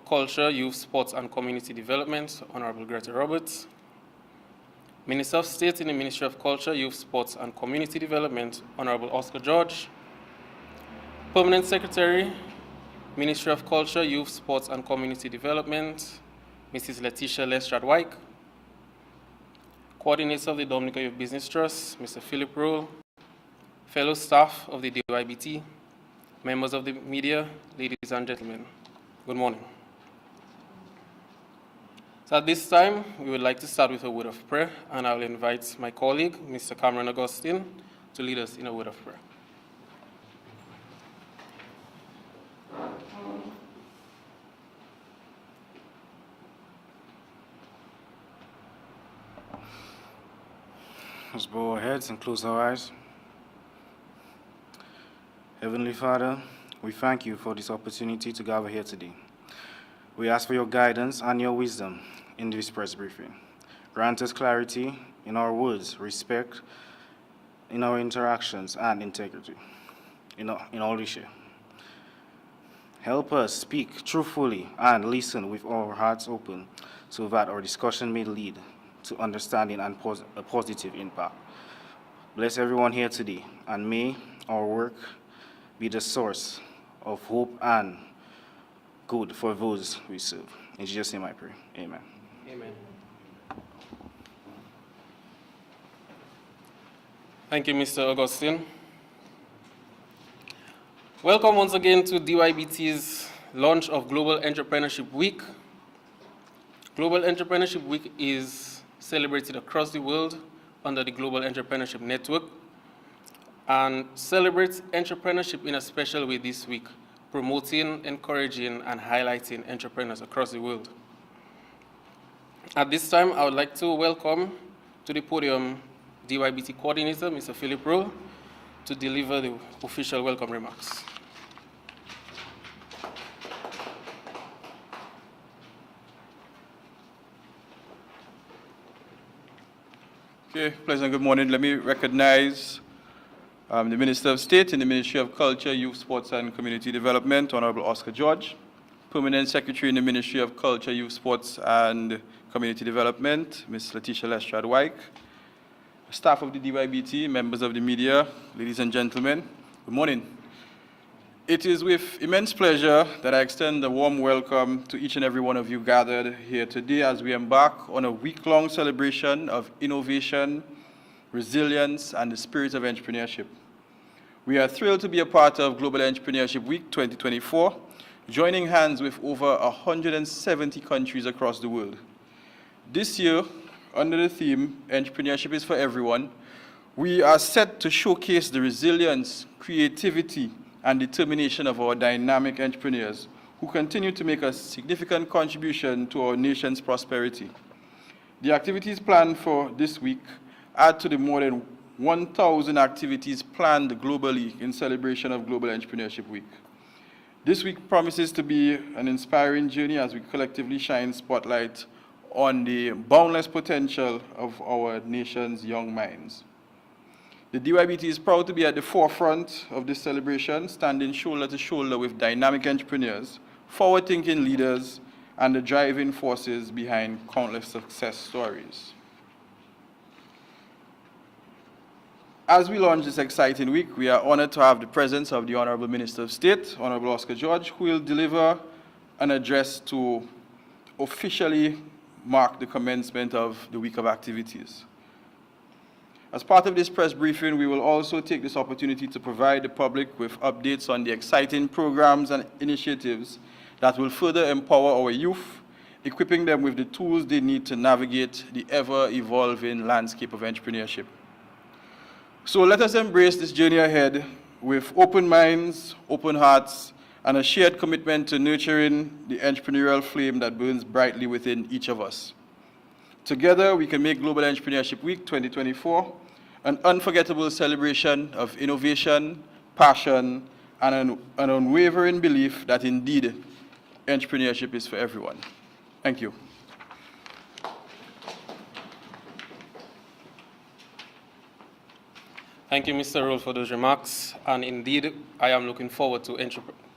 Culture, Youth, Sports and Community Development, Honorable Greta Roberts. Minister of State in the Ministry of Culture, Youth, Sports and Community Development, Honorable Oscar George. Permanent Secretary, Ministry of Culture, Youth, Sports and Community Development, Mrs. Letitia Lestrade-Wyke. Coordinator of the Dominica Youth Business Trust, Mr. Philip Roll. Fellow staff of the DYBT, members of the media, ladies and gentlemen, good morning. So at this time, we would like to start with a word of prayer, and I will invite my colleague, Mr. Cameron Augustine, to lead us in a word of prayer. Let's bow our heads and close our eyes. Heavenly Father, we thank you for this opportunity to gather here today. We ask for your guidance and your wisdom in this press briefing. Grant us clarity in our words, respect in our interactions, and integrity in all we share. Help us speak truthfully and listen with our hearts open so that our discussion may lead to understanding and a positive impact. Bless everyone here today, and may our work be the source of hope and good for those we serve. In Jesus' name I pray. Amen. Amen. Thank you, Mr. Augustine. Welcome once again to DYBT's launch of Global Entrepreneurship Week. Global Entrepreneurship Week is celebrated across the world under the Global Entrepreneurship Network and celebrates entrepreneurship in a special way this week, promoting, encouraging, and highlighting entrepreneurs across the world. At this time, I would like to welcome to the podium DYBT Coordinator, Mr. Philip Rowe, to deliver the official welcome remarks. Okay, pleasant good morning. Let me recognize the Minister of State in the Ministry of Culture, Youth, Sports and Community Development, Honorable Oscar George. Permanent Secretary in the Ministry of Culture, Youth, Sports and Community Development, Ms. Letitia Lestrade-Wyke. Staff of the DYBT, members of the media, ladies and gentlemen, good morning. It is with immense pleasure that I extend a warm welcome to each and every one of you gathered here today as we embark on a week-long celebration of innovation, resilience, and the spirit of entrepreneurship. We are thrilled to be a part of Global Entrepreneurship Week 2024, joining hands with over 170 countries across the world. This year, under the theme, Entrepreneurship is for Everyone, we are set to showcase the resilience, creativity, and determination of our dynamic entrepreneurs who continue to make a significant contribution to our nation's prosperity. The activities planned for this week add to the more than 1,000 activities planned globally in celebration of Global Entrepreneurship Week. This week promises to be an inspiring journey as we collectively shine spotlight on the boundless potential of our nation's young minds. The DYBT is proud to be at the forefront of this celebration, standing shoulder to shoulder with dynamic entrepreneurs, forward-thinking leaders, and the driving forces behind countless success stories. As we launch this exciting week, we are honored to have the presence of the Honorable Minister of State, Honorable Oscar George, who will deliver an address to officially mark the commencement of the week of activities. As part of this press briefing, we will also take this opportunity to provide the public with updates on the exciting programs and initiatives that will further empower our youth, equipping them with the tools they need to navigate the ever-evolving landscape of entrepreneurship. So let us embrace this journey ahead with open minds, open hearts, and a shared commitment to nurturing the entrepreneurial flame that burns brightly within each of us. Together, we can make Global Entrepreneurship Week 2024 an unforgettable celebration of innovation, passion, and an unwavering belief that indeed entrepreneurship is for everyone. Thank you. Thank you, Mr. Roll, for those remarks. And indeed, I am looking forward to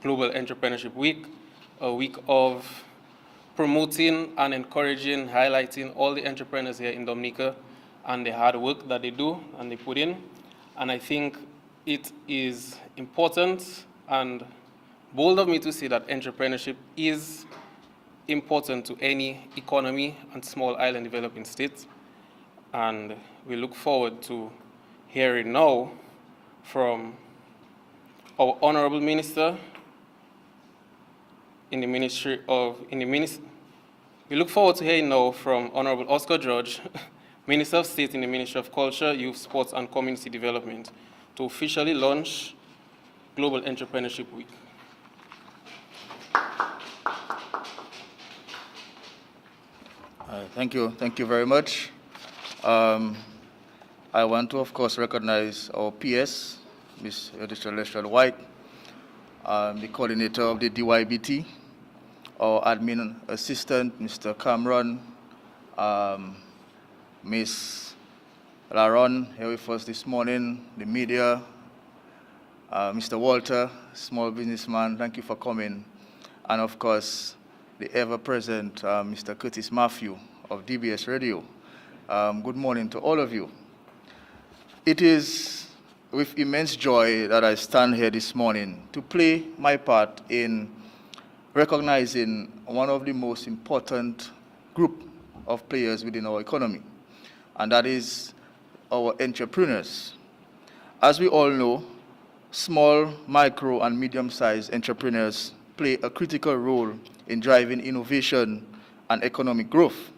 Global Entrepreneurship Week, a week of promoting and encouraging, highlighting all the entrepreneurs here in Dominica and the hard work that they do and they put in. And I think it is important and bold of me to say that entrepreneurship is important to any economy and small island developing states. And we look forward to hearing now from our Honorable Minister we look forward to hearing now from Honorable Oscar George, Minister of State in the Ministry of Culture, Youth, Sports and Community Development, to officially launch Global Entrepreneurship Week. Thank you very much. I want to, of course, recognize our PS, Ms. Lester White, the coordinator of the DYBT, our admin assistant, Mr. Cameron, Ms. Laron, here with us this morning, the media, Mr. Walter, small businessman, thank you for coming, and of course, the ever-present Mr. Curtis Matthew of DBS Radio. Good morning to all of you. It is with immense joy that I stand here this morning to play my part in recognizing one of the most important group of players within our economy, and that is our entrepreneurs. As we all know, small, micro, and medium-sized entrepreneurs play a critical role in driving innovation and economic growth.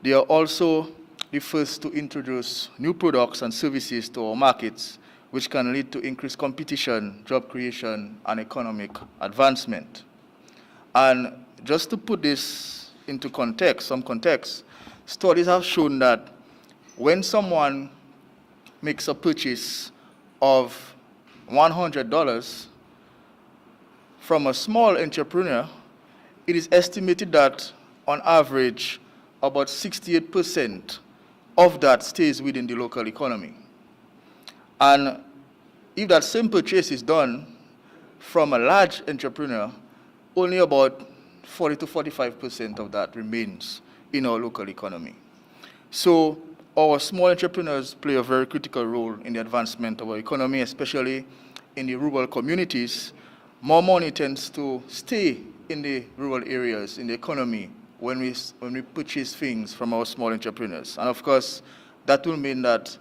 They are also the first to introduce new products and services to our markets, which can lead to increased competition, job creation, and economic advancement. And just to put this into context, some context, studies have shown that when someone makes a purchase of $100 from a small entrepreneur, it is estimated that on average, about 68% of that stays within the local economy. And if that same purchase is done from a large entrepreneur, only about 40 to 45% of that remains in our local economy. So our small entrepreneurs play a very critical role in the advancement of our economy, especially in the rural communities. More money tends to stay in the rural areas, in the economy, when we purchase things from our small entrepreneurs. And of course, that will mean that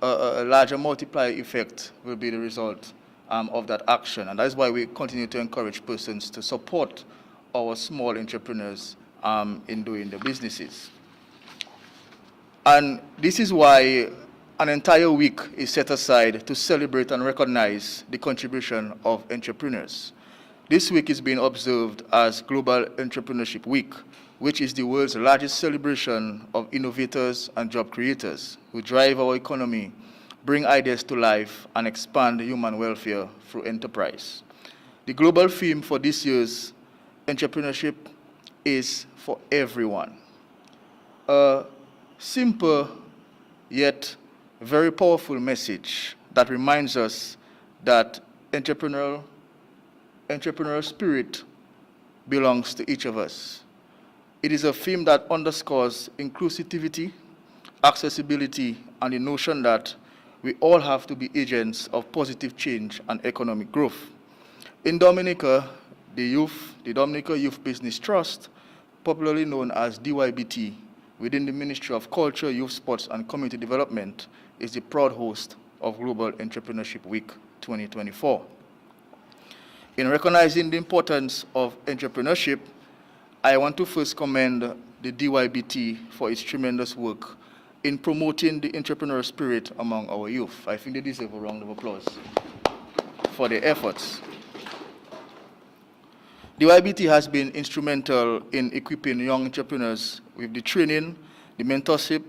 a larger multiplier effect will be the result of that action. And that's why we continue to encourage persons to support our small entrepreneurs in doing their businesses. And this is why an entire week is set aside to celebrate and recognize the contribution of entrepreneurs. This week is being observed as Global Entrepreneurship Week, which is the world's largest celebration of innovators and job creators who drive our economy, bring ideas to life, and expand human welfare through enterprise. The global theme for this year's entrepreneurship is for everyone. A simple yet very powerful message that reminds us that entrepreneurial spirit belongs to each of us. It is a theme that underscores inclusivity, accessibility, and the notion that we all have to be agents of positive change and economic growth. In Dominica, the Dominica Youth Business Trust, popularly known as DYBT, within the Ministry of Culture, Youth, Sports, and Community Development, is the proud host of Global Entrepreneurship Week 2024. In recognizing the importance of entrepreneurship, I want to first commend the DYBT for its tremendous work in promoting the entrepreneurial spirit among our youth. I think they deserve a round of applause for their efforts. DYBT has been instrumental in equipping young entrepreneurs with the training, the mentorship,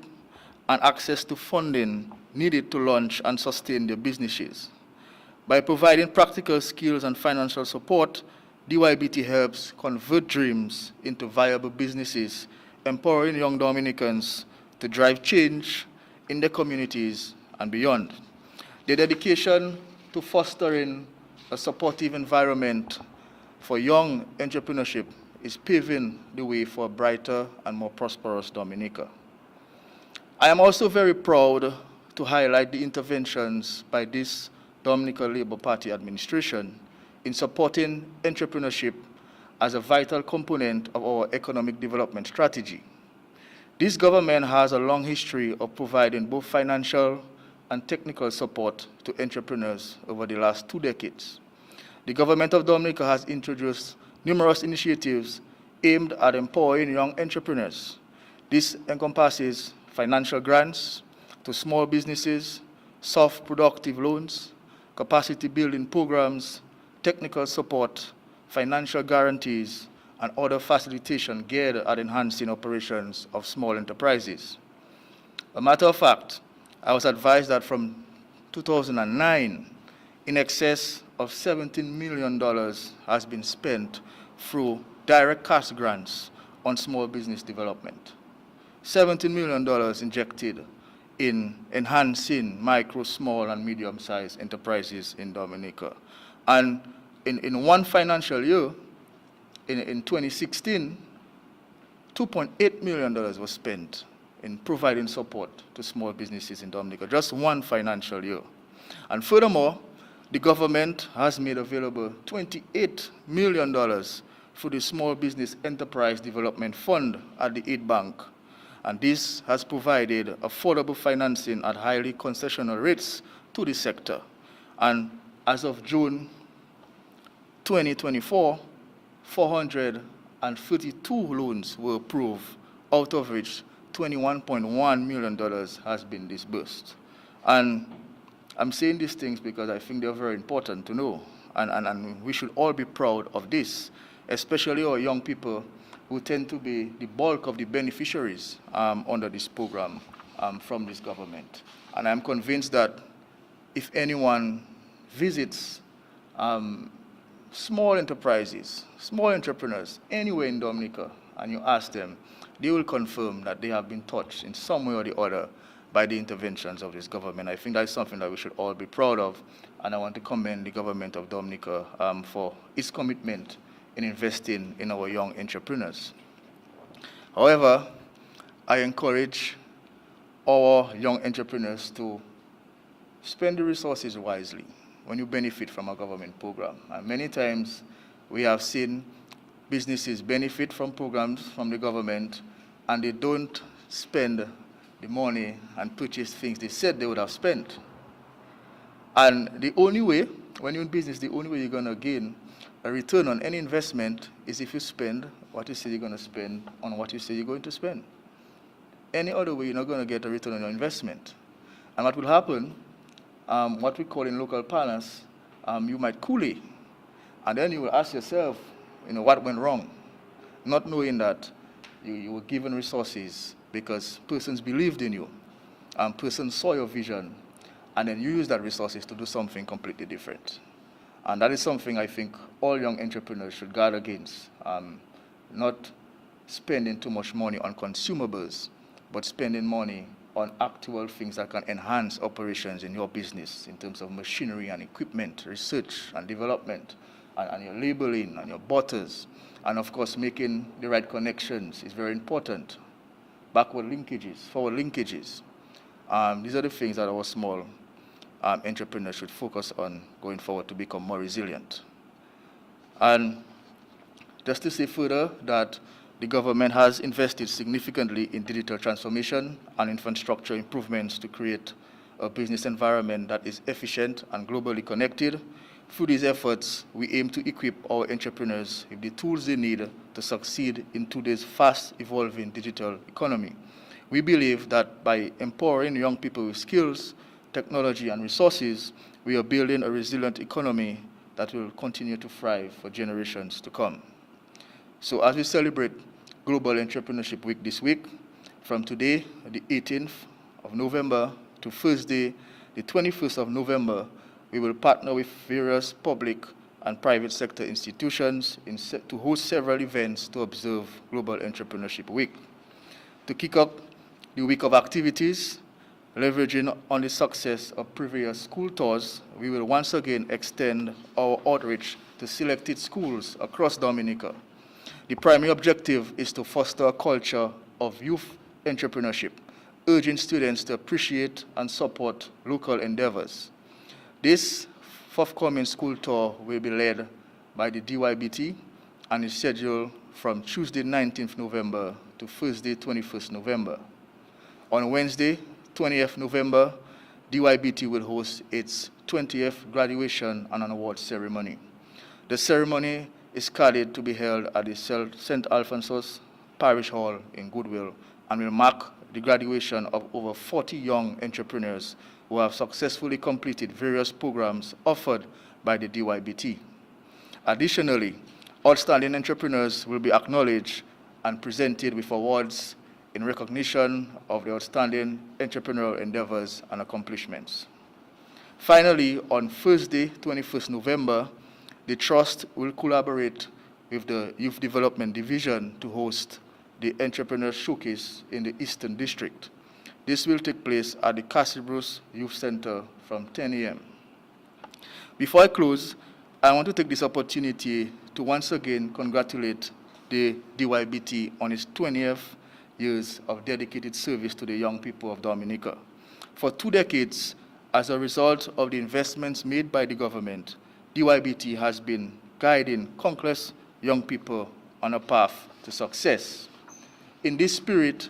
and access to funding needed to launch and sustain their businesses. By providing practical skills and financial support, DYBT helps convert dreams into viable businesses, empowering young Dominicans to drive change in their communities and beyond. Their dedication to fostering a supportive environment for young entrepreneurship is paving the way for a brighter and more prosperous Dominica. I am also very proud to highlight the interventions by this Dominica Labour Party administration in supporting entrepreneurship as a vital component of our economic development strategy. This government has a long history of providing both financial and technical support to entrepreneurs over the last 2 decades. The government of Dominica has introduced numerous initiatives aimed at empowering young entrepreneurs. This encompasses financial grants to small businesses, soft productive loans, capacity building programs, technical support, financial guarantees, and other facilitation geared at enhancing operations of small enterprises. A matter of fact, I was advised that from 2009, in excess of $17 million has been spent through direct cash grants on small business development. $17 million injected in enhancing micro, small, and medium-sized enterprises in Dominica. And in one financial year, in 2016, $2.8 million was spent in providing support to small businesses in Dominica, just one financial year. And furthermore, the government has made available $28 million through the Small Business Enterprise Development Fund at the Aid Bank. And this has provided affordable financing at highly concessional rates to the sector. And as of June 2024, 432 loans were approved, out of which $21.1 million has been disbursed. And I'm saying these things because I think they're very important to know, and we should all be proud of this, especially our young people who tend to be the bulk of the beneficiaries under this program from this government. And I'm convinced that if anyone visits small enterprises, small entrepreneurs anywhere in Dominica, and you ask them, they will confirm that they have been touched in some way or the other by the interventions of this government. I think that's something that we should all be proud of, and I want to commend the government of Dominica for its commitment in investing in our young entrepreneurs. However, I encourage our young entrepreneurs to spend the resources wisely when you benefit from a government program. And many times we have seen businesses benefit from programs from the government, and they don't spend the money and purchase things they said they would have spent. And the only way, when you're in business, the only way you're going to gain a return on any investment is if you spend what you say you're going to spend on what you say you're going to spend. Any other way, you're not going to get a return on your investment. And what will happen, what we call in local parlance, you might coolie. And then you will ask yourself, what went wrong? Not knowing that you were given resources because persons believed in you, persons saw your vision, and then you use that resources to do something completely different. And that is something I think all young entrepreneurs should guard against, not spending too much money on consumables, but spending money on actual things that can enhance operations in your business in terms of machinery and equipment, research and development, and your labeling and your butters, and of course making the right connections is very important. Backward linkages, forward linkages. These are the things that our small entrepreneurs should focus on going forward to become more resilient. And just to say further that the government has invested significantly in digital transformation and infrastructure improvements to create a business environment that is efficient and globally connected. Through these efforts, we aim to equip our entrepreneurs with the tools they need to succeed in today's fast-evolving digital economy. We believe that by empowering young people with skills, technology, and resources, we are building a resilient economy that will continue to thrive for generations to come. So as we celebrate Global Entrepreneurship Week this week, from today, the 18th of November, to Thursday, the 21st of November, we will partner with various public and private sector institutions to host several events to observe Global Entrepreneurship Week. To kick off the week of activities, leveraging on the success of previous school tours, we will once again extend our outreach to selected schools across Dominica. The primary objective is to foster a culture of youth entrepreneurship, urging students to appreciate and support local endeavors. This forthcoming school tour will be led by the DYBT and is scheduled from Tuesday 19th November to Thursday 21st November. On Wednesday 20th November, DYBT will host its 20th graduation and an award ceremony. The ceremony is scheduled to be held at the St. Alphonsus Parish Hall in Goodwill and will mark the graduation of over 40 young entrepreneurs who have successfully completed various programs offered by the DYBT. Additionally, outstanding entrepreneurs will be acknowledged and presented with awards in recognition of their outstanding entrepreneurial endeavors and accomplishments. Finally, on Thursday, 21st November, the Trust will collaborate with the Youth Development Division to host the Entrepreneur Showcase in the Eastern District. This will take place at the Castle Bruce Youth Center from 10 a.m. Before I close, I want to take this opportunity to once again congratulate the DYBT on its 20th years of dedicated service to the young people of Dominica. For 2 decades, as a result of the investments made by the government, DYBT has been guiding countless young people on a path to success. In this spirit,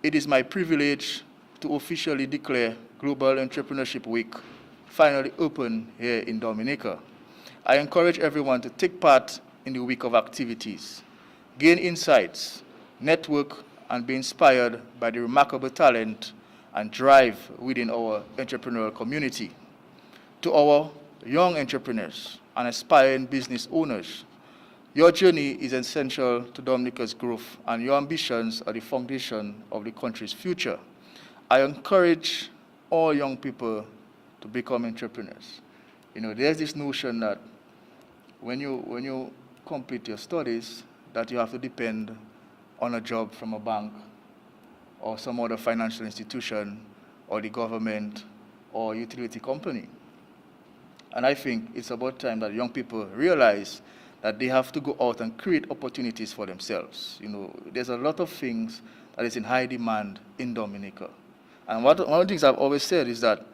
it is my privilege to officially declare Global Entrepreneurship Week finally open here in Dominica. I encourage everyone to take part in the week of activities, gain insights, network, and be inspired by the remarkable talent and drive within our entrepreneurial community. To our young entrepreneurs and aspiring business owners, your journey is essential to Dominica's growth, and your ambitions are the foundation of the country's future. I encourage all young people to become entrepreneurs. There's this notion that when you complete your studies, that you have to depend on a job from a bank or some other financial institution or the government or utility company. And I think it's about time that young people realize that they have to go out and create opportunities for themselves. There's a lot of things that is in high demand in Dominica. And one of the things I've always said is that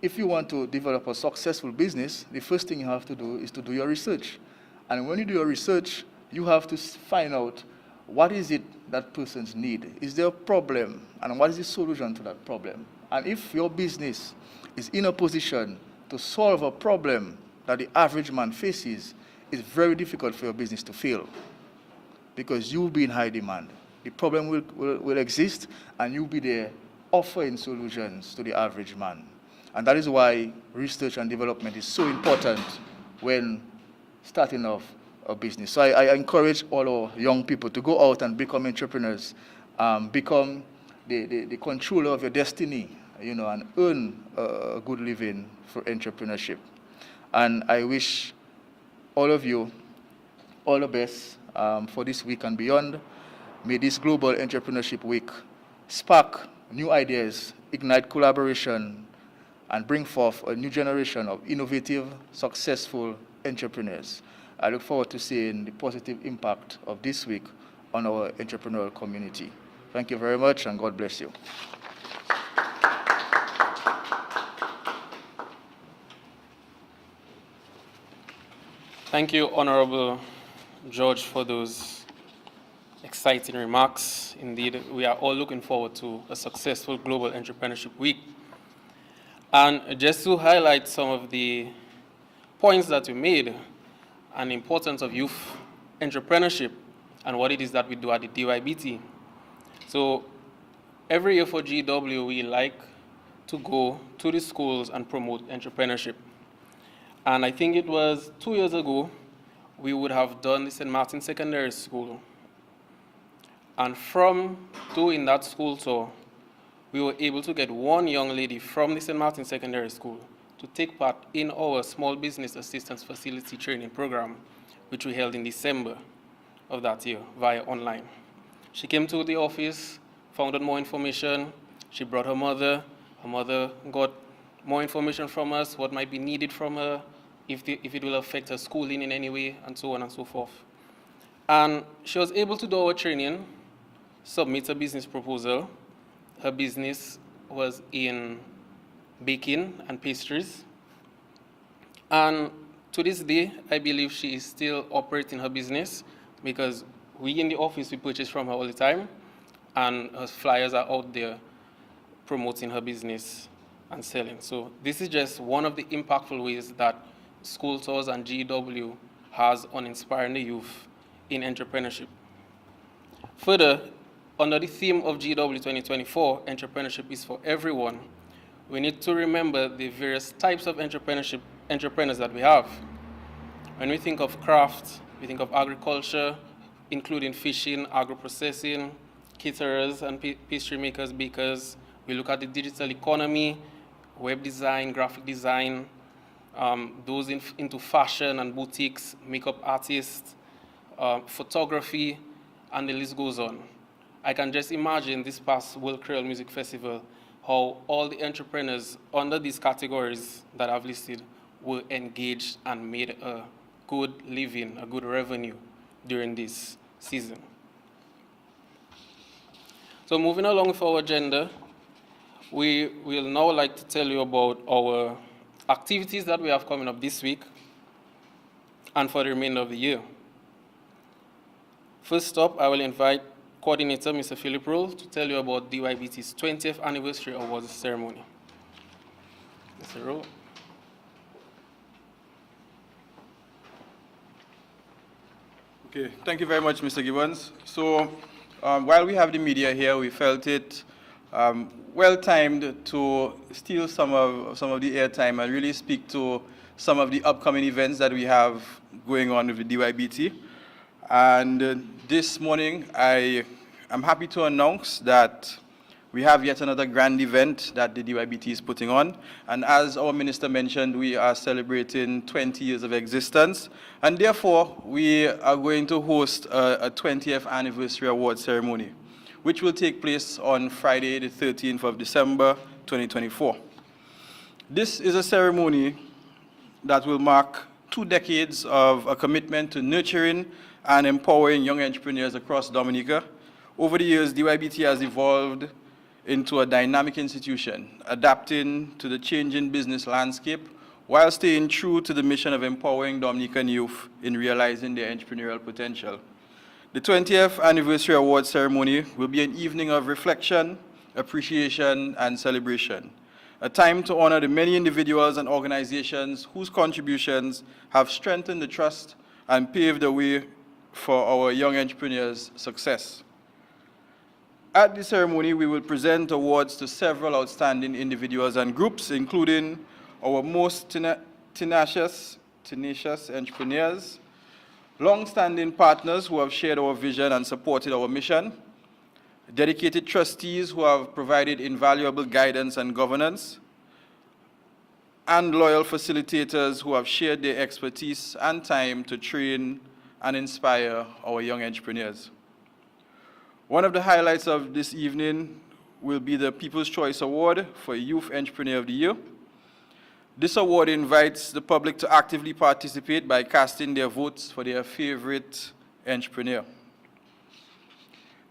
if you want to develop a successful business, the first thing you have to do is to do your research. And when you do your research, you have to find out what is it that persons need. Is there a problem? And what is the solution to that problem? And if your business is in a position to solve a problem that the average man faces, it's very difficult for your business to fail because you'll be in high demand. The problem will exist, and you'll be there offering solutions to the average man. And that is why research and development is so important when starting off a business. So I encourage all our young people to go out and become entrepreneurs, become the controller of your destiny, and earn a good living for entrepreneurship. And I wish all of you all the best for this week and beyond. May this Global Entrepreneurship Week spark new ideas, ignite collaboration, and bring forth a new generation of innovative, successful entrepreneurs. I look forward to seeing the positive impact of this week on our entrepreneurial community. Thank you very much, and God bless you. Thank you, Honorable George, for those exciting remarks. Indeed, we are all looking forward to a successful Global Entrepreneurship Week. And just to highlight some of the points that you made, and the importance of youth entrepreneurship and what it is that we do at the DYBT. So every year for GW, we like to go to the schools and promote entrepreneurship. And I think it was 2 years ago, we would have done the St. Martin Secondary School. And from doing that school tour, we were able to get one young lady from the St. Martin Secondary School to take part in our Small Business Assistance Facility Training Program, which we held in December of that year via online. She came to the office, found out more information. She brought her mother. Her mother got more information from us, what might be needed from her, if it will affect her schooling in any way, and so on and so forth. And she was able to do our training, submit a business proposal. Her business was in baking and pastries. And to this day, I believe she is still operating her business because we in the office, we purchase from her all the time, and her flyers are out there promoting her business and selling. So this is just one of the impactful ways that School Tours and GEW has on inspiring the youth in entrepreneurship. Further, under the theme of GEW 2024, entrepreneurship is for everyone, we need to remember the various types of entrepreneurs that we have. When we think of craft, we think of agriculture, including fishing, agro-processing, caterers and pastry makers, bakers. We look at the digital economy, web design, graphic design, those into fashion and boutiques, makeup artists, photography, and the list goes on. I can just imagine this past World Creole Music Festival, how all the entrepreneurs under these categories that I've listed were engaged and made a good living, a good revenue during this season. So moving along with our agenda, we will now like to tell you about our activities that we have coming up this week and for the remainder of the year. First up, I will invite Coordinator Mr. Philip Roll to tell you about DYBT's 20th Anniversary Awards Ceremony. Mr. Roll. Okay, thank you very much, Mr. Gibbons. So while we have the media here, we felt it well-timed to steal some of the airtime and really speak to some of the upcoming events that we have going on with the DYBT. And this morning, I am happy to announce that we have yet another grand event that the DYBT is putting on. And as our minister mentioned, we are celebrating 20 years of existence. And therefore, we are going to host a 20th anniversary award ceremony, which will take place on Friday, the 13th of December, 2024. This is a ceremony that will mark 2 decades of a commitment to nurturing and empowering young entrepreneurs across Dominica. Over the years, DYBT has evolved into a dynamic institution, adapting to the changing business landscape while staying true to the mission of empowering Dominican youth in realizing their entrepreneurial potential. The 20th Anniversary Award Ceremony will be an evening of reflection, appreciation, and celebration, a time to honor the many individuals and organizations whose contributions have strengthened the trust and paved the way for our young entrepreneurs' success. At the ceremony, we will present awards to several outstanding individuals and groups, including our most tenacious entrepreneurs, long-standing partners who have shared our vision and supported our mission, dedicated trustees who have provided invaluable guidance and governance, and loyal facilitators who have shared their expertise and time to train and inspire our young entrepreneurs. One of the highlights of this evening will be the People's Choice Award for Youth Entrepreneur of the Year. This award invites the public to actively participate by casting their votes for their favorite entrepreneur.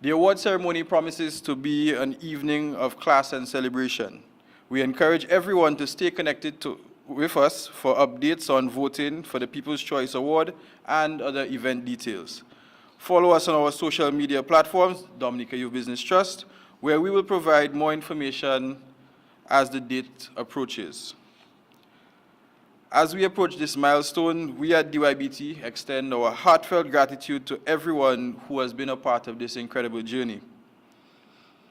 The award ceremony promises to be an evening of class and celebration. We encourage everyone to stay connected with us for updates on voting for the People's Choice Award and other event details. Follow us on our social media platforms, Dominica Youth Business Trust, where we will provide more information as the date approaches. As we approach this milestone, we at DYBT extend our heartfelt gratitude to everyone who has been a part of this incredible journey.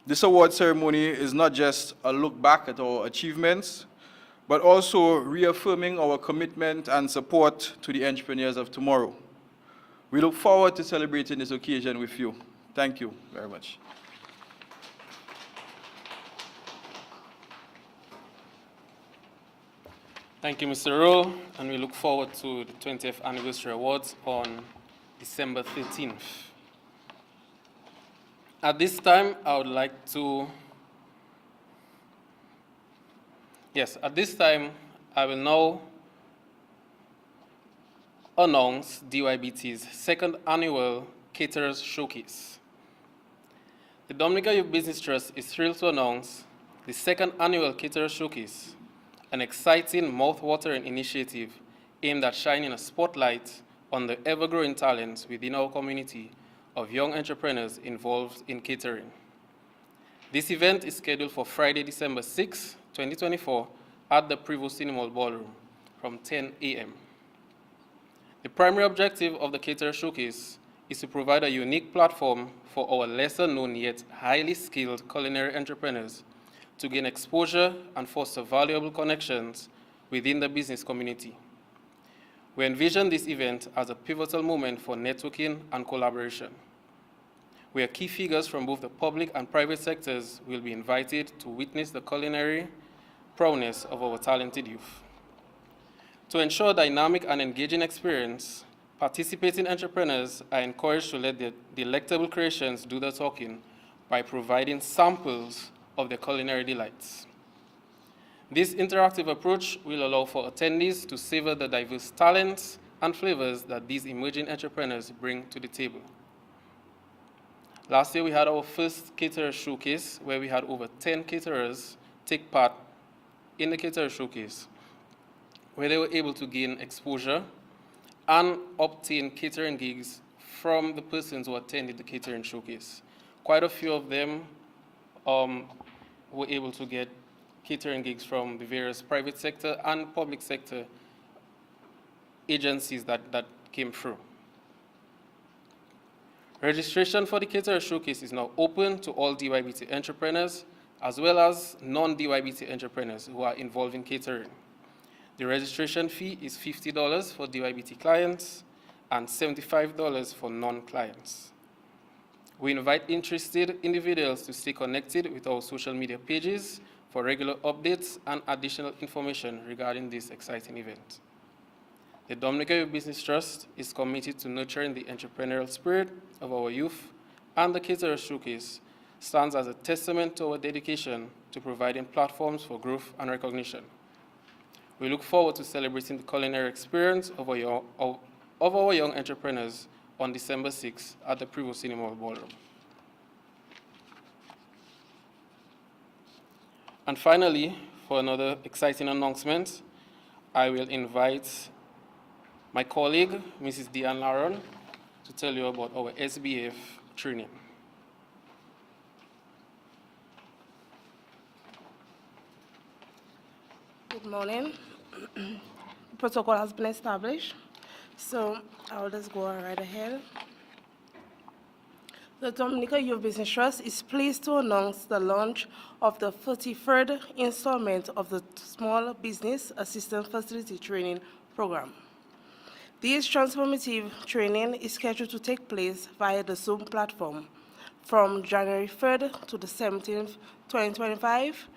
This award ceremony is not just a look back at our achievements, but also reaffirming our commitment and support to the entrepreneurs of tomorrow. We look forward to celebrating this occasion with you. Thank you very much. Thank you, Mr. Rowe, and we look forward to the 20th Anniversary Awards on December 13th. At this time, I would like to, I will now announce DYBT's second annual Caterers Showcase. The Dominica Youth Business Trust is thrilled to announce the second annual Caterers Showcase, an exciting, mouth-watering initiative aimed at shining a spotlight on the ever-growing talents within our community of young entrepreneurs involved in catering. This event is scheduled for Friday, December 6, 2024, at the Prevost Cinema Ballroom from 10 a.m. The primary objective of the Caterer Showcase is to provide a unique platform for our lesser-known yet highly skilled culinary entrepreneurs to gain exposure and foster valuable connections within the business community. We envision this event as a pivotal moment for networking and collaboration, where key figures from both the public and private sectors will be invited to witness the culinary prowess of our talented youth. To ensure a dynamic and engaging experience, participating entrepreneurs are encouraged to let their delectable creations do the talking by providing samples of their culinary delights. This interactive approach will allow for attendees to savor the diverse talents and flavors that these emerging entrepreneurs bring to the table. Last year, we had our first Caterer Showcase, where we had over 10 caterers take part in the Caterer Showcase, where they were able to gain exposure and obtain catering gigs from the persons who attended the Catering Showcase. Quite a few of them were able to get catering gigs from the various private sector and public sector agencies that came through. Registration for the Caterer Showcase is now open to all DYBT entrepreneurs as well as non-DYBT entrepreneurs who are involved in catering. The registration fee is $50 for DYBT clients and $75 for non-clients. We invite interested individuals to stay connected with our social media pages for regular updates and additional information regarding this exciting event. The Dominica Youth Business Trust is committed to nurturing the entrepreneurial spirit of our youth, and the Caterer Showcase stands as a testament to our dedication to providing platforms for growth and recognition. We look forward to celebrating the culinary experience of our young entrepreneurs on December 6th at the Prevost Cinema Ballroom. And finally, for another exciting announcement, I will invite my colleague, Mrs. Diane Laron, to tell you about our SBF training. Good morning. Protocol has been established, so I'll just go right ahead. The Dominica Youth Business Trust is pleased to announce the launch of the 33rd installment of the Small Business Assistant Facility Training Program. This transformative training is scheduled to take place via the Zoom platform from January 3rd to the 17th, 2025,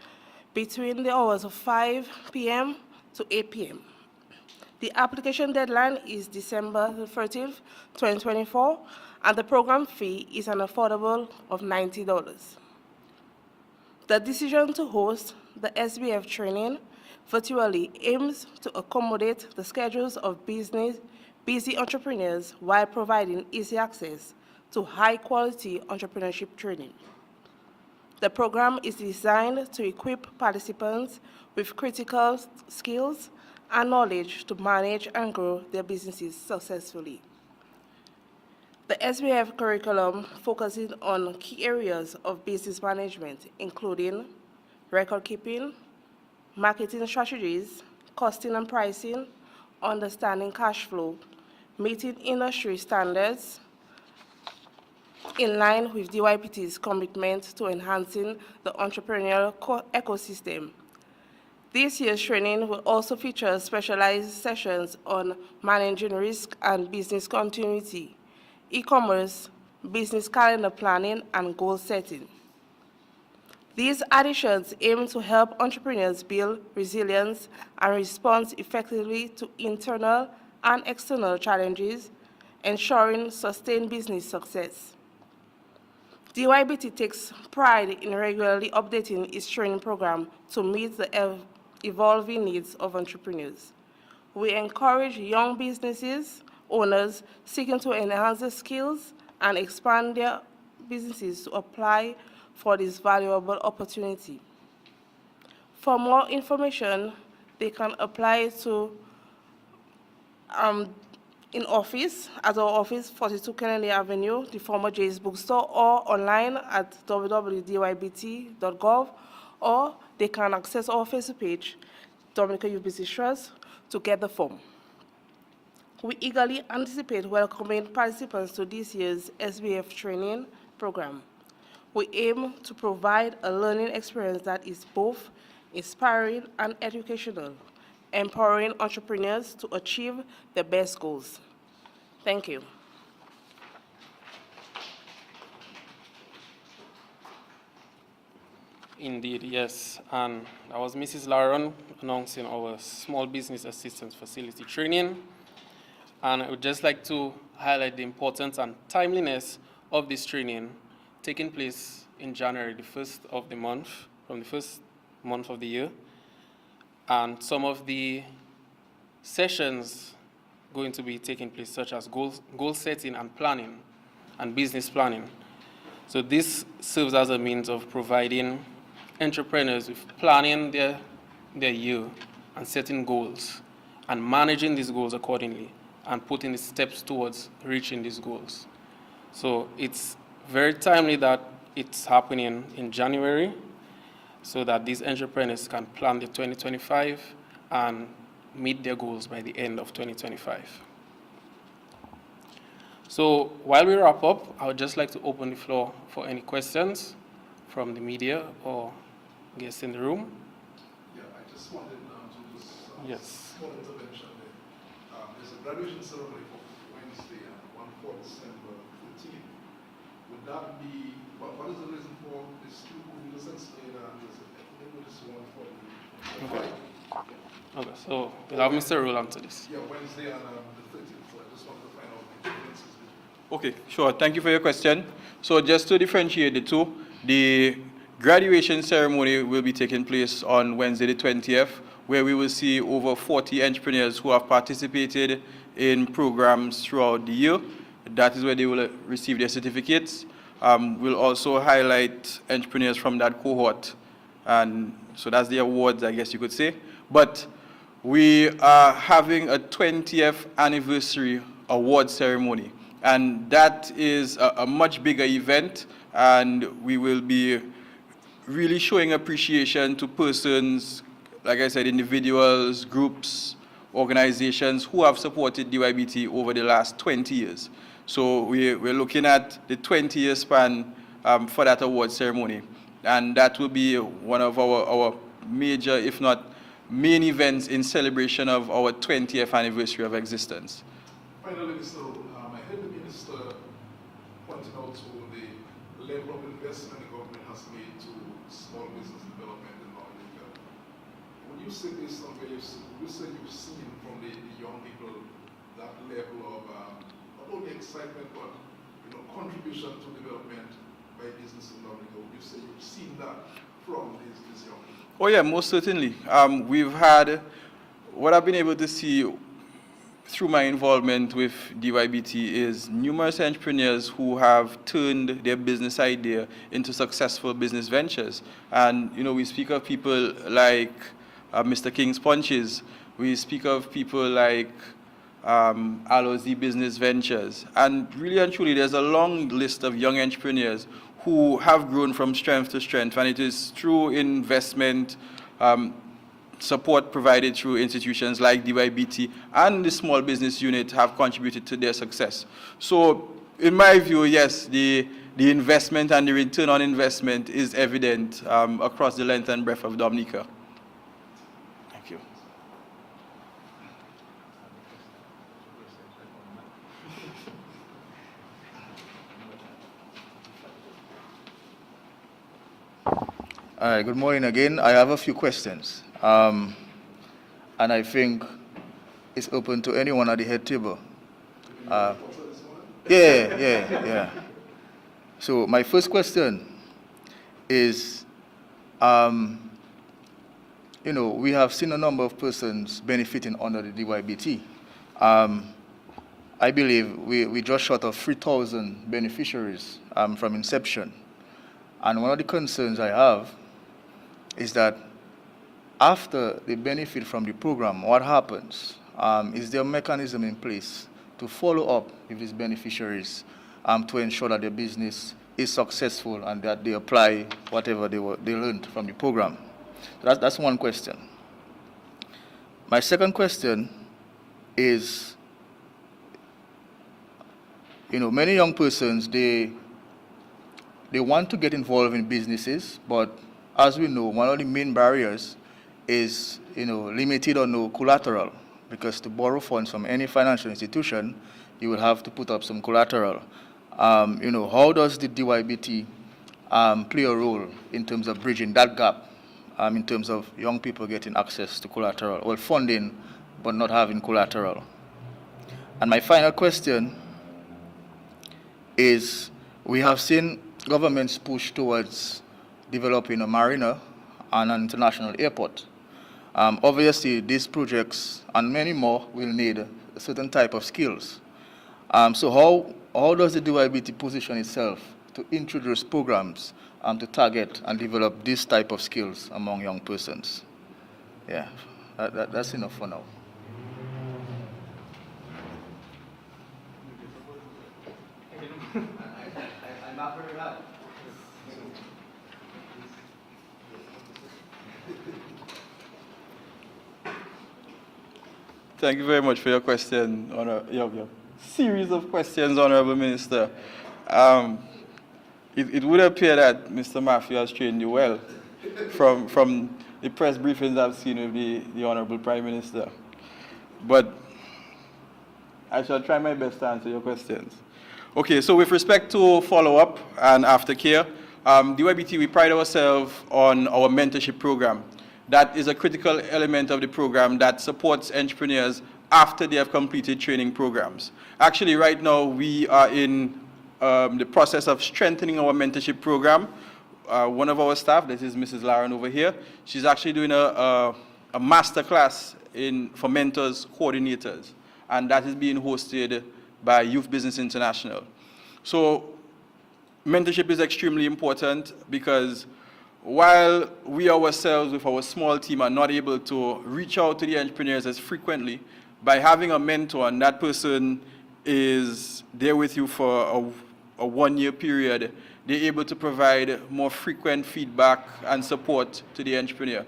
between the hours of 5 p.m. to 8 p.m. The application deadline is December 13th, 2024, and the program fee is an affordable of $90. The decision to host the SBF training virtually aims to accommodate the schedules of busy entrepreneurs while providing easy access to high-quality entrepreneurship training. The program is designed to equip participants with critical skills and knowledge to manage and grow their businesses successfully. The SBF curriculum focuses on key areas of business management, including record keeping, marketing strategies, costing and pricing, understanding cash flow, meeting industry standards, in line with DYBT's commitment to enhancing the entrepreneurial ecosystem. This year's training will also feature specialized sessions on managing risk and business continuity, e-commerce, business calendar planning, and goal setting. These additions aim to help entrepreneurs build resilience and respond effectively to internal and external challenges, ensuring sustained business success. DYBT takes pride in regularly updating its training program to meet the evolving needs of entrepreneurs. We encourage young businesses owners seeking to enhance their skills and expand their businesses to apply for this valuable opportunity. For more information, they can apply to in office, at our office, 42 Kennedy Avenue, the former Jay's Bookstore, or online at www.dybt.gov, or they can access our Facebook page, Dominica Youth Business Trust, to get the form. We eagerly anticipate welcoming participants to this year's SBF training program. We aim to provide a learning experience that is both inspiring and educational, empowering entrepreneurs to achieve their best goals. Thank you. Indeed, yes. And that was Mrs. Laron announcing our Small Business Assistance Facility training. And I would just like to highlight the importance and timeliness of this training taking place in January, the first of the month, from the first month of the year. And some of the sessions going to be taking place, such as goal setting and planning and business planning. So this serves as a means of providing entrepreneurs with planning their year and setting goals and managing these goals accordingly and putting the steps towards reaching these goals. So it's very timely that it's happening in January so that these entrepreneurs can plan the 2025 and meet their goals by the end of 2025. So while we wrap up, I would just like to open the floor for any questions from the media or guests in the room. Yeah, I just wanted to just Yes. small intervention there. There's a graduation ceremony for Wednesday, 1 December 13th. Would that be, what is the reason for this two movements later? Maybe this one for the Okay. Okay, so we'll have Mr. Rule answer this. yeah, Wednesday and the 13th. So I just wanted to find out the differences. Okay, sure. Thank you for your question. So just to differentiate the two, the graduation ceremony will be taking place on Wednesday the 20th, where we will see over 40 entrepreneurs who have participated in programs throughout the year. That is where they will receive their certificates. We'll also highlight entrepreneurs from that cohort. And so that's the awards, I guess you could say. But we are having a 20th anniversary award ceremony. And that is a much bigger event. And we will be really showing appreciation to persons, like I said, individuals, groups, organizations who have supported DYBT over the last 20 years. So we're looking at the 20-year span for that award ceremony. And that will be one of our major, if not main events in celebration of our 20th anniversary of existence. Finally, Mr. I heard the minister pointing out to the level of investment the government has made to small business development in Dominica. Would you say based on where you've seen from the young people that level of not only excitement but contribution to development by business in Dominica? Would you say you've seen that from these young people? Oh yeah, most certainly. We've had, what I've been able to see through my involvement with DYBT is numerous entrepreneurs who have turned their business idea into successful business ventures. And, we speak of people like Mr. King's Punches. We speak of people like Alozi Business Ventures. And really and truly, there's a long list of young entrepreneurs who have grown from strength to strength. And it is through investment, support provided through institutions like DYBT and the small business unit have contributed to their success. So in my view, yes, the investment and the return on investment is evident across the length and breadth of Dominica. Thank you. All right, good morning again. I have a few questions. And I think it's open to anyone at the head table. Yeah. So my first question is, we have seen a number of persons benefiting under the DYBT. I believe we just short of 3,000 beneficiaries from inception. And one of the concerns I have is that after they benefit from the program, what happens? Is there a mechanism in place to follow up with these beneficiaries to ensure that their business is successful and that they apply whatever they learned from the program? So that's one question. My second question is, many young persons, they want to get involved in businesses, but as we know, one of the main barriers is, limited or no collateral, because to borrow funds from any financial institution, you will have to put up some collateral. How does the DYBT play a role in terms of bridging that gap, in terms of young people getting access to collateral, or funding, but not having collateral? And my final question is, we have seen governments push towards developing a marina and an international airport. Obviously, these projects and many more will need a certain type of skills. So how does the DYBT position itself to introduce programs to target and develop this type of skills among young persons? Yeah, that's enough for now. I'm not very loud. Thank you very much for your question, your series of questions, Honorable Minister. It would appear that Mr. Matthew has trained you well from the press briefings I've seen with the Honorable Prime Minister. But I shall try my best to answer your questions. Okay, so with respect to follow-up and aftercare, DYBT, we pride ourselves on our mentorship program. That is a critical element of the program that supports entrepreneurs after they have completed training programs. Actually, right now, we are in the process of strengthening our mentorship program. One of our staff, this is Mrs. Lauren over here, she's actually doing a master class for mentors, coordinators, and that is being hosted by Youth Business International. So mentorship is extremely important because while we ourselves with our small team are not able to reach out to the entrepreneurs as frequently, by having a mentor and that person is there with you for a 1 year period, they're able to provide more frequent feedback and support to the entrepreneur.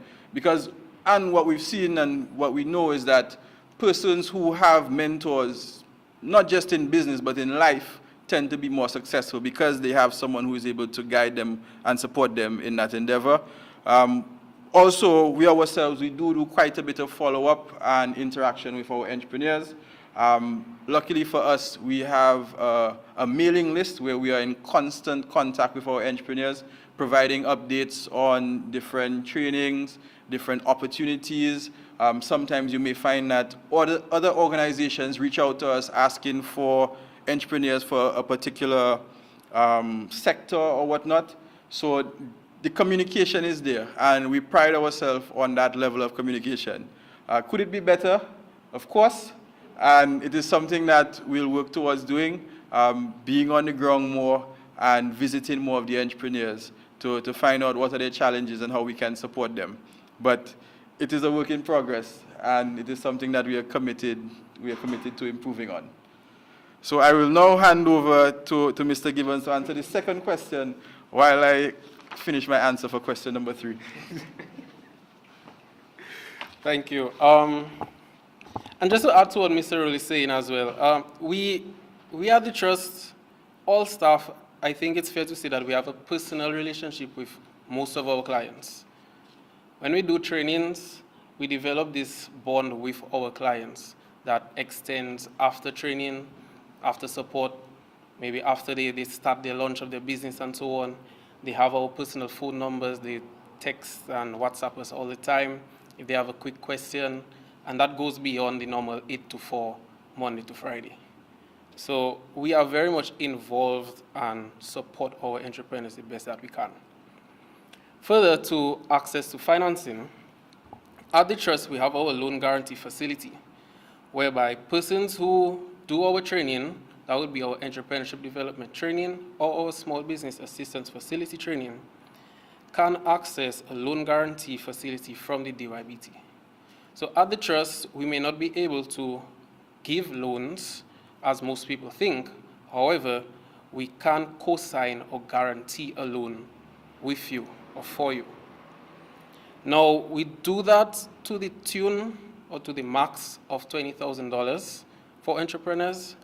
And what we've seen and what we know is that persons who have mentors, not just in business but in life, tend to be more successful because they have someone who is able to guide them and support them in that endeavor. Also, we ourselves, we do quite a bit of follow-up and interaction with our entrepreneurs. Luckily for us, we have a mailing list where we are in constant contact with our entrepreneurs, providing updates on different trainings, different opportunities. Sometimes you may find that other organizations reach out to us asking for entrepreneurs for a particular sector or whatnot. So the communication is there, and we pride ourselves on that level of communication. Could it be better? Of course, and it is something that we'll work towards doing, being on the ground more and visiting more of the entrepreneurs to find out what are their challenges and how we can support them. But it is a work in progress, and it is something that we are committed to improving on. So I will now hand over to Mr. Gibbons to answer the second question while I finish my answer for question number 3. Thank you. And just to add to what Mr. Earl is saying as well, we at the Trust, all staff, I think it's fair to say that we have a personal relationship with most of our clients. When we do trainings, we develop this bond with our clients that extends after training, after support, maybe after they start their launch of their business and so on. They have our personal phone numbers, they text and WhatsApp us all the time if they have a quick question, and that goes beyond the normal 8 to 4, Monday to Friday. So we are very much involved and support our entrepreneurs the best that we can. Further to access to financing, at the Trust we have our loan guarantee facility, whereby persons who do our training, that would be our entrepreneurship development training or our small business assistance facility training, can access a loan guarantee facility from the DYBT. So at the trust, we may not be able to give loans as most people think. However, we can co-sign or guarantee a loan with you or for you. Now, we do that to the tune or to the max of $20,000 for entrepreneurs.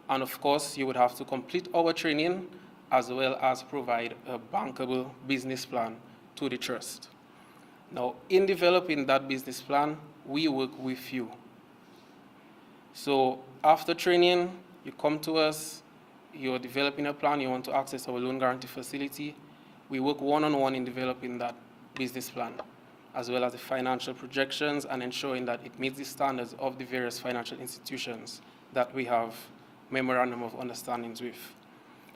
And of course, you would have to complete our training as well as provide a bankable business plan to the trust. Now, in developing that business plan, we work with you. So after training, you come to us, you're developing a plan, you want to access our loan guarantee facility. We work one-on-one in developing that business plan, as well as the financial projections and ensuring that it meets the standards of the various financial institutions that we have memorandum of understandings with.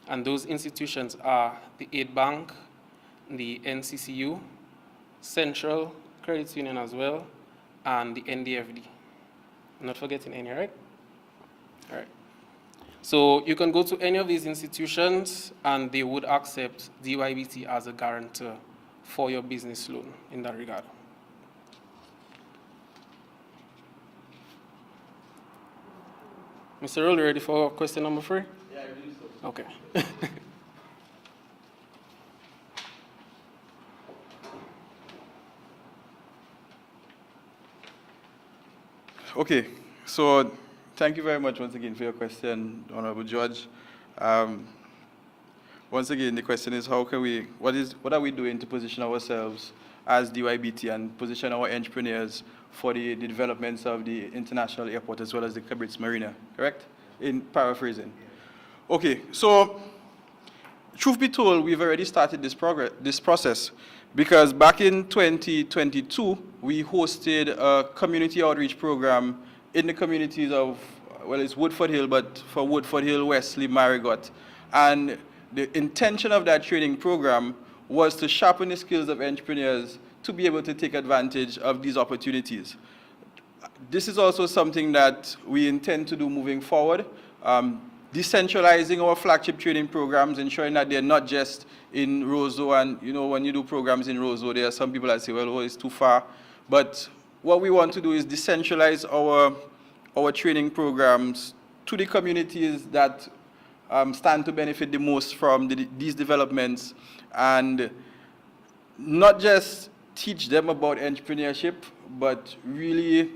And those institutions are the Aid Bank, the NCCU, Central Credit Union as well, and the NDFD. I'm not forgetting any, right? All right. So you can go to any of these institutions and they would accept DYBT as a guarantor for your business loan in that regard. Mr. Earl, you ready for question number 3? Yeah, I believe so. Okay. Okay, so thank you very much once again for your question, Honorable Judge. Once again, the question is what are we doing to position ourselves as DYBT and position our entrepreneurs for the developments of the international airport as well as the Cabritz Marina, correct? In paraphrasing. Okay, so truth be told, we've already started this process because back in 2022, we hosted a community outreach program in the communities of, well, it's Woodford Hill, but for Woodford Hill, Wesley, Marigot. And the intention of that training program was to sharpen the skills of entrepreneurs to be able to take advantage of these opportunities. This is also something that we intend to do moving forward, decentralizing our flagship training programs, ensuring that they're not just in Roseau. And you know, when you do programs in Roseau, there are some people that say, well, oh, it's too far. But what we want to do is decentralize our training programs to the communities that stand to benefit the most from these developments, and not just teach them about entrepreneurship, but really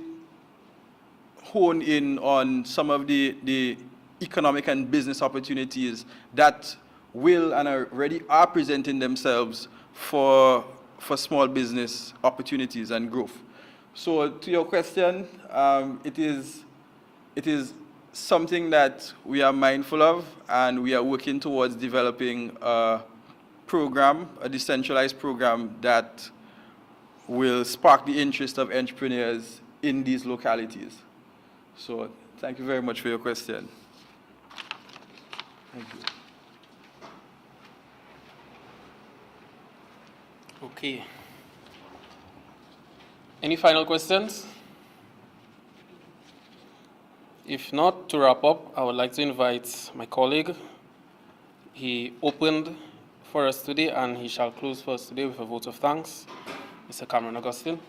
hone in on some of the economic and business opportunities that will and already are presenting themselves for small business opportunities and growth. So to your question, it is something that we are mindful of, and we are working towards developing a program, a decentralized program that will spark the interest of entrepreneurs in these localities. So thank you very much for your question. Thank you. Okay. Any final questions? If not, to wrap up, I would like to invite my colleague. He opened for us today, and he shall close for us today with a vote of thanks. Mr. Cameron Augustine.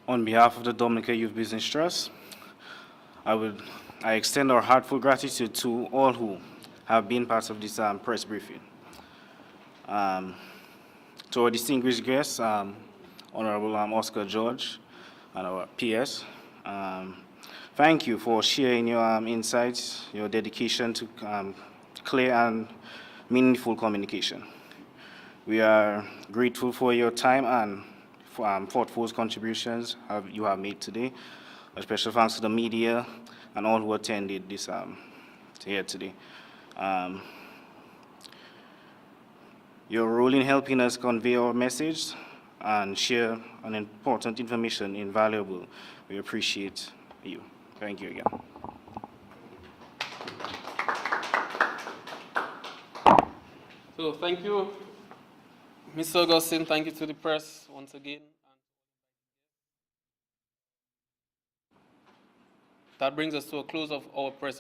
On behalf of the Dominica Youth Business Trust, I extend our heartfelt gratitude to all who have been part of this press briefing. To our distinguished guests, Honorable Oscar George and our PS, thank you for sharing your insights, your dedication to clear and meaningful communication. We are grateful for your time and thoughtful contributions you have made today. A special thanks to the media and all who attended this here today. Your role in helping us convey our message and share an important information invaluable. We appreciate you. Thank you again. So thank you, Mr. Augustine. Thank you to the press once again. That brings us to a close of our press.